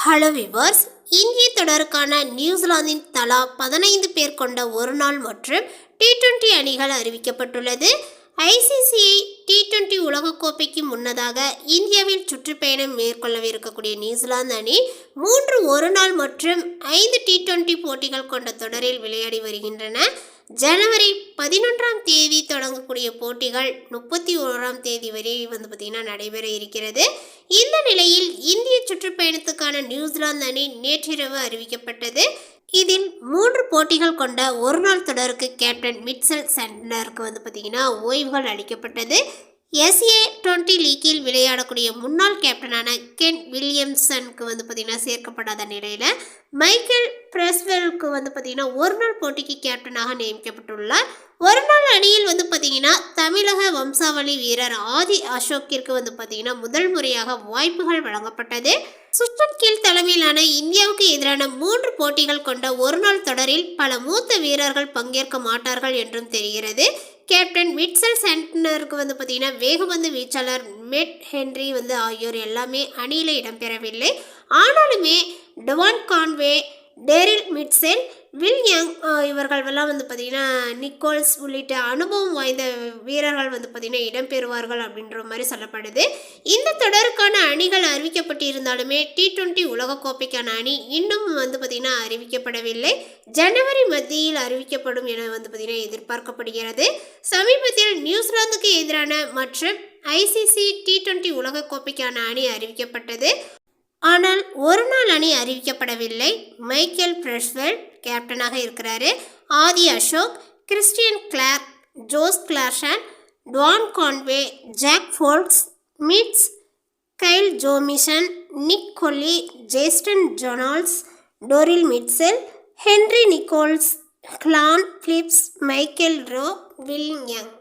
Hello viewers, இந்திய தொடருக்கான நியூசிலாந்தின் தலா 15 பேர் கொண்ட ஒருநாள் மற்றும் T20 அணிகள் அறிவிக்கப்பட்டுள்ளது. ஐசிசிஐ T20 உலகக்கோப்பைக்கு முன்னதாக இந்தியாவில் சுற்றுப்பயணம் மேற்கொள்ளவிருக்கக்கூடிய நியூசிலாந்து அணி 3 ஒருநாள் மற்றும் 5 T20 போட்டிகள் கொண்ட தொடரில் விளையாடி வருகின்றன. ஜனவரி 11ஆம் தேதி தொடங்கக்கூடிய போட்டிகள் 31ஆம் தேதி வரை பார்த்திங்கன்னா நடைபெற இருக்கிறது. இந்த நிலையில் இந்திய சுற்றுப்பயணத்துக்கான நியூசிலாந்து அணி நேற்றிரவு அறிவிக்கப்பட்டது. இதில் 3 போட்டிகள் கொண்ட ஒருநாள் தொடருக்கு கேப்டன் மிட்சல் சாண்ட்னருக்கு பார்த்திங்கன்னா ஓய்வுகள் அளிக்கப்பட்டது. SA20 லீக்கில் விளையாடக்கூடிய முன்னாள் கேப்டனான கென் வில்லியம்சனுக்கு பார்த்திங்கன்னா சேர்க்கப்படாத நிலையில் மைக்கேல் பிரஸ்வெலுக்கு பார்த்திங்கன்னா ஒருநாள் போட்டிக்கு கேப்டனாக நியமிக்கப்பட்டுள்ளார். ஒருநாள் அணியில் பார்த்திங்கன்னா தமிழக வம்சாவளி வீரர் ஆதி அசோக்கிற்கு பார்த்திங்கன்னா முதல் முறையாக வாய்ப்புகள் வழங்கப்பட்டது. சுஷ்மன் கில் தலைமையிலான இந்தியாவுக்கு எதிரான 3 போட்டிகள் கொண்ட ஒருநாள் தொடரில் பல மூத்த வீரர்கள் பங்கேற்க மாட்டார்கள் என்றும் தெரிகிறது. கேப்டன் மிட்சல் சாண்ட்னருக்கு பார்த்திங்கன்னா வேகப்பந்து வீச்சாளர் மெட் ஹென்றி ஆகியோர் எல்லாமே அணியில் இடம்பெறவில்லை. ஆனாலுமே Devon Conway, Daryl Mitchell, will young இவர்களெல்லாம் பார்த்திங்கன்னா நிக்கோல்ஸ் உள்ளிட்ட அனுபவம் வாய்ந்த வீரர்கள் பார்த்திங்கன்னா இடம்பெறுவார்கள் அப்படின்ற மாதிரி சொல்லப்படுது. இந்த தொடருக்கான அணிகள் அறிவிக்கப்பட்டிருந்தாலுமே T20 உலகக்கோப்பைக்கான அணி இன்னும் பார்த்திங்கன்னா அறிவிக்கப்படவில்லை. ஜனவரி மத்தியில் அறிவிக்கப்படும் என பார்த்திங்கன்னா எதிர்பார்க்கப்படுகிறது. சமீபத்தில் நியூசிலாந்துக்கு எதிரான மற்றும் ஐசிசி T20 உலகக்கோப்பைக்கான அணி அறிவிக்கப்பட்டது. ஆனால் ஒருநாள் அணி அறிவிக்கப்படவில்லை. மைக்கேல் பிரஸ்வெல் கேப்டனாக இருக்கிறாரு. Adi Ashok, Christian Clarke, Josh Clarkson, Devon Conway, Zak Foulkes, மிட்ஸ், கைல் ஜோமிசன், நிக் கொல்லி, ஜேஸ்டன் ஜொனால்ஸ், Daryl Mitchell, Henry Nicholls, Glenn Phillips, Michael Rae, Will Young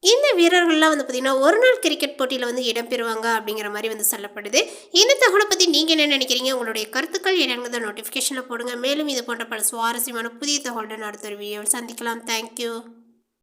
இந்த வீரர்கள்லாம் பார்த்திங்கன்னா ஒரு நாள் கிரிக்கெட் போட்டியில் இடம்பெறுவாங்க அப்படிங்கிற மாதிரி சொல்லப்படுது. இந்த தகவலை பற்றி நீங்கள் என்ன நினைக்கிறீங்க? உங்களுடைய கருத்துக்கள் என்னங்கிறத நோட்டிஃபிகேஷனில் போடுங்க. மேலும் இது போன்ற பல சுவாரஸ்யமான புதிய தகவலுடன் அடுத்த ஒரு வீடியோவில் சந்திக்கலாம். தேங்க்யூ.